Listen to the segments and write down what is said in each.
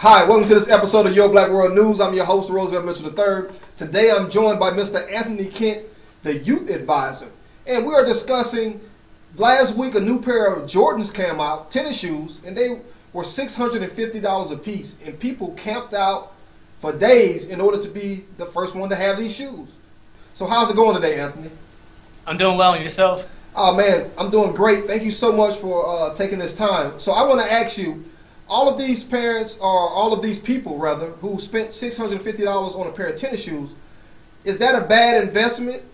Hi, welcome to this episode of Your Black World News. I'm your host, Roosevelt Mitchell III. Today I'm joined by Mr. Anthony Kent, the youth advisor. And we are discussing, last week a new pair of Jordans came out, tennis shoes, and they were $650 a piece. And people camped out for days in order to be the first one to have these shoes. So how's it going today, Anthony? I'm doing well, and yourself? Oh man, I'm doing great. Thank you so much for taking this time. So I want to ask you, all of these parents, or all of these people rather, who spent $650 on a pair of tennis shoes, is that a bad investment?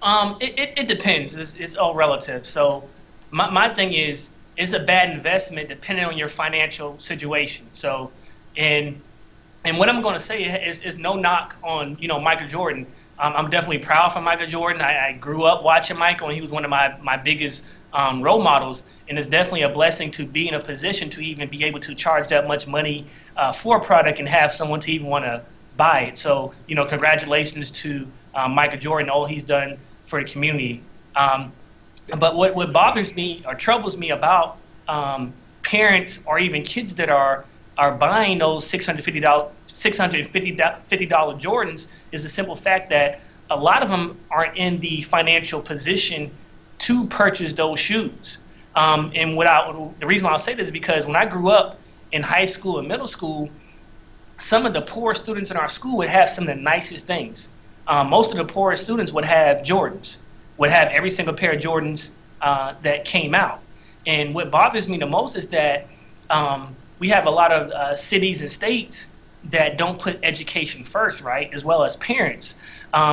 It depends. It's all relative. So my thing is, it's a bad investment depending on your financial situation. So, and what I'm going to say is no knock on, Michael Jordan. I'm definitely proud for Michael Jordan. I grew up watching Michael, and he was one of my biggest role models. And it's definitely a blessing to be in a position to even be able to charge that much money for a product and have someone to even want to buy it. So, congratulations to Michael Jordan, all he's done for the community. But what bothers me or troubles me about parents or even kids that are buying those $650 Jordans is the simple fact that a lot of them aren't in the financial position to purchase those shoes. And the reason why I'll say this is because when I grew up in high school and middle school, some of the poor students in our school would have some of the nicest things. Most of the poorest students would have Jordans, would have every single pair of Jordans that came out. And what bothers me the most is that we have a lot of cities and states that don't put education first, right, as well as parents.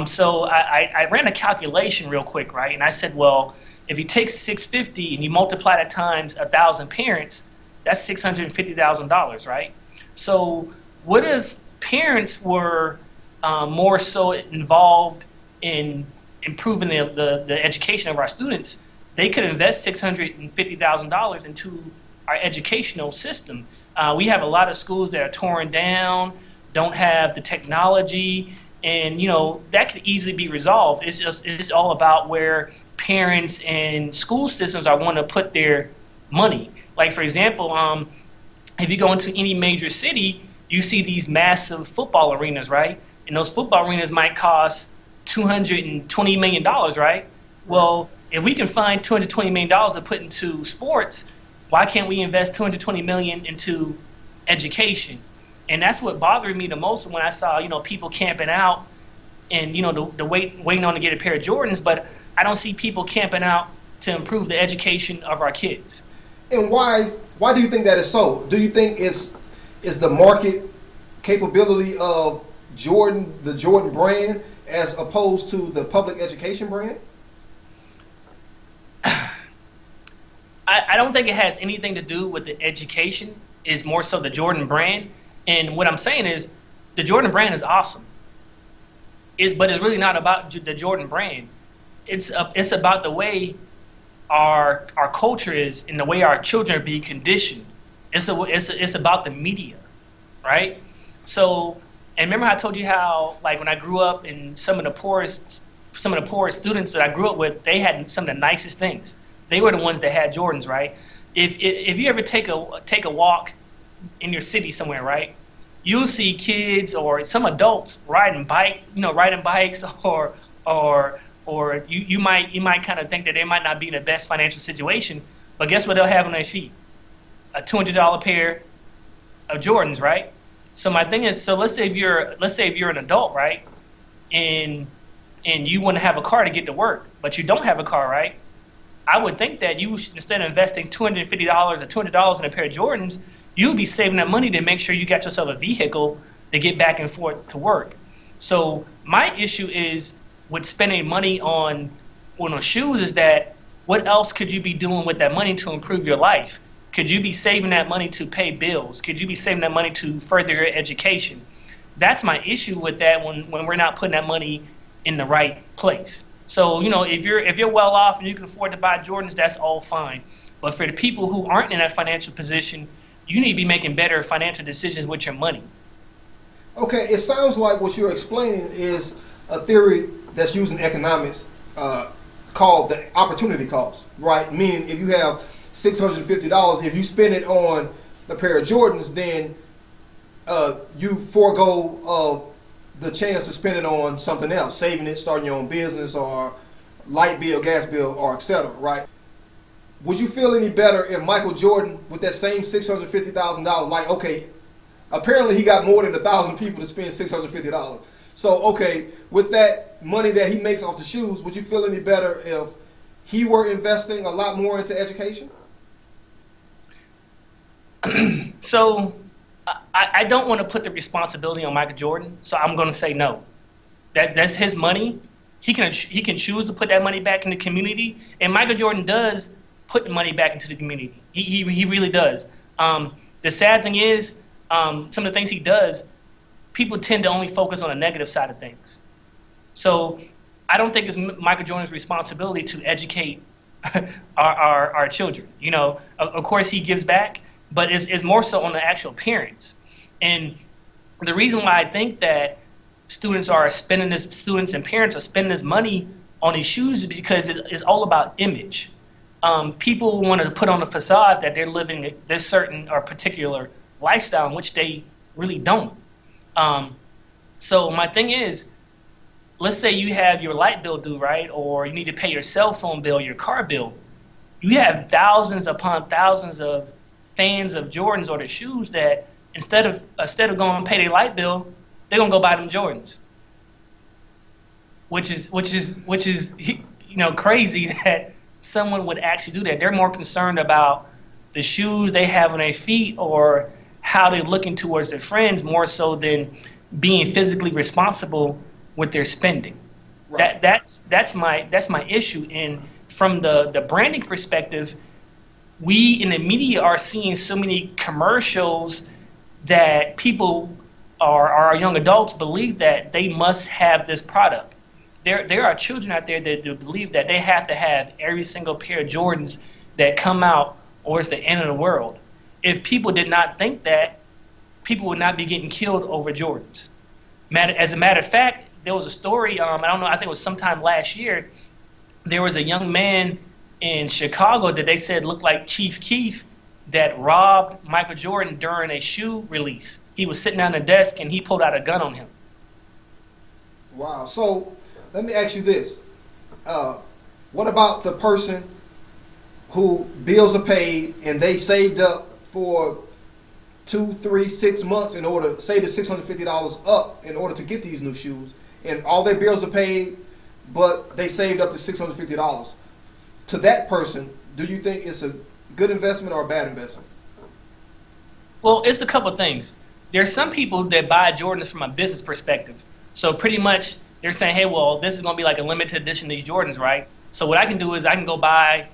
So I ran a calculation real quick, right, and I said, well, if you take $650 and you multiply that times 1,000 parents, that's $650,000, right? So what if parents were more so involved in improving the education of our students? They could invest $650,000 into our educational system. We have a lot of schools that are torn down, don't have the technology, and that could easily be resolved. It's all about where parents and school systems are want to put their money. Like, for example, if you go into any major city, you see these massive football arenas, right? And those football arenas might cost $220 million, right? Well, if we can find $220 million to put into sports, why can't we invest $220 million into education? And that's what bothered me the most when I saw, people camping out and, the waiting on to get a pair of Jordans, but I don't see people camping out to improve the education of our kids. And why do you think that is so? Do you think it's the market capability of the Jordan brand, as opposed to the public education brand? I don't think it has anything to do with the education. It's more so the Jordan brand. And what I'm saying is the Jordan brand is awesome. But it's really not about the Jordan brand. It's about the way our culture is and the way our children are being conditioned. It's about the media, right? So, and remember how I told you how, like, when I grew up, and some of the poorest students that I grew up with, they had some of the nicest things. They were the ones that had Jordans, right? If you ever take a walk in your city somewhere, right, you'll see kids or some adults riding bikes, or you might kind of think that they might not be in the best financial situation, but guess what they'll have on their feet? A $200 pair of Jordans, right? So my thing is, so let's say if you're an adult, right, and you want to have a car to get to work, but you don't have a car, right? I would think that you should, instead of investing $250 or $200 in a pair of Jordans, you would be saving that money to make sure you got yourself a vehicle to get back and forth to work. So my issue is with spending money on shoes is that what else could you be doing with that money to improve your life? Could you be saving that money to pay bills? Could you be saving that money to further your education? That's my issue with that when we're not putting that money in the right place. So, if you're well off and you can afford to buy Jordans, that's all fine. But for the people who aren't in that financial position, you need to be making better financial decisions with your money. Okay, it sounds like what you're explaining is a theory that's used in economics called the opportunity cost, right? Meaning if you have $650, if you spend it on the pair of Jordans, then you forego the chance to spend it on something else, saving it, starting your own business, or light bill, gas bill, or etc. Right? Would you feel any better if Michael Jordan, with that same $650,000, like, okay, apparently he got more than 1,000 people to spend $650. So, okay, with that money that he makes off the shoes, would you feel any better if he were investing a lot more into education? So, I don't want to put the responsibility on Michael Jordan, so I'm going to say no. That's his money. He can choose to put that money back in the community, and Michael Jordan does put the money back into the community. He really does. The sad thing is, some of the things he does, people tend to only focus on the negative side of things. So I don't think it's Michael Jordan's responsibility to educate our children. You know, of course he gives back, but it's more so on the actual parents. And the reason why I think that students and parents are spending this money on these shoes is because it's all about image. People want to put on a facade that they're living this certain or particular lifestyle, in which they really don't. So my thing is, let's say you have your light bill due, right? Or you need to pay your cell phone bill, your car bill. You have thousands upon thousands of fans of Jordans or their shoes that instead of going and pay their light bill, they're gonna go buy them Jordans. Which is crazy that someone would actually do that. They're more concerned about the shoes they have on their feet or how they're looking towards their friends more so than being physically responsible with their spending. Right. That's my issue. And from the branding perspective, we in the media are seeing so many commercials that people our young adults believe that they must have this product. There are children out there that believe that they have to have every single pair of Jordans that come out or it's the end of the world. If people did not think that, people would not be getting killed over Jordans. As a matter of fact, there was a story, I don't know, I think it was sometime last year, there was a young man in Chicago that they said looked like Chief Keef that robbed Michael Jordan during a shoe release. He was sitting on the desk and he pulled out a gun on him. Wow. So let me ask you this. What about the person who bills are paid and they saved up for 2, 3, 6 months in order, say the $650 up in order to get these new shoes, and all their bills are paid, but they saved up to $650. To that person, do you think it's a good investment or a bad investment? Well, it's a couple of things. There's some people that buy Jordans from a business perspective. So pretty much they're saying, hey, well, this is going to be like a limited edition of these Jordans, right? So what I can do is I can go buy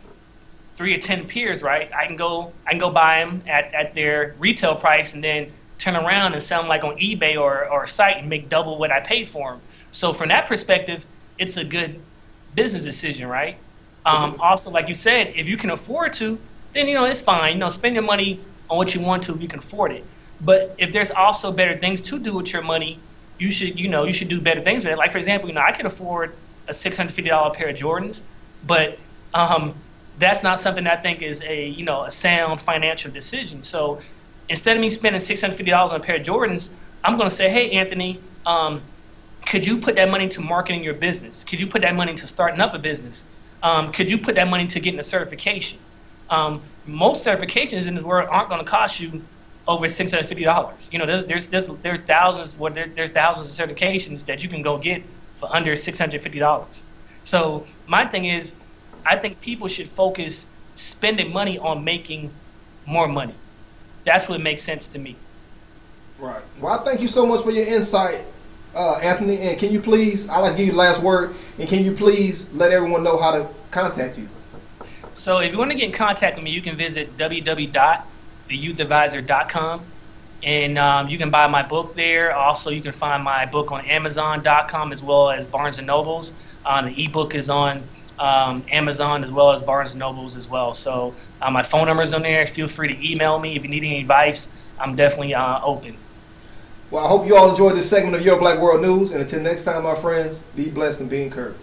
3 or 10 pairs, right? I can go buy them at their retail price and then turn around and sell them like on eBay or a site and make double what I paid for them. So from that perspective, it's a good business decision, right? Also, like you said, if you can afford to, then, it's fine. Spend your money on what you want to if you can afford it. But if there's also better things to do with your money, you should do better things with it. Like, for example, I could afford a $650 pair of Jordans, but that's not something I think is a sound financial decision. So instead of me spending $650 on a pair of Jordans, I'm going to say, hey, Anthony, could you put that money to marketing your business? Could you put that money to starting up a business? Could you put that money to getting a certification? Most certifications in this world aren't going to cost you over $650. There's thousands. Well, there's thousands of certifications that you can go get for under $650. So my thing is, I think people should focus spending money on making more money. That's what makes sense to me. Right. Well, I thank you so much for your insight, Anthony. And can you please, I'd like to give you the last word, and can you please let everyone know how to contact you? So if you want to get in contact with me, you can visit www.theyouthadvisor.com, and you can buy my book there. Also, you can find my book on Amazon.com as well as Barnes & Noble's. The ebook is on Amazon as well as Barnes & Noble's as well. So my phone number is on there. Feel free to email me if you need any advice. I'm definitely open. Well, I hope you all enjoyed this segment of Your Black World News. And until next time, my friends, be blessed and be encouraged.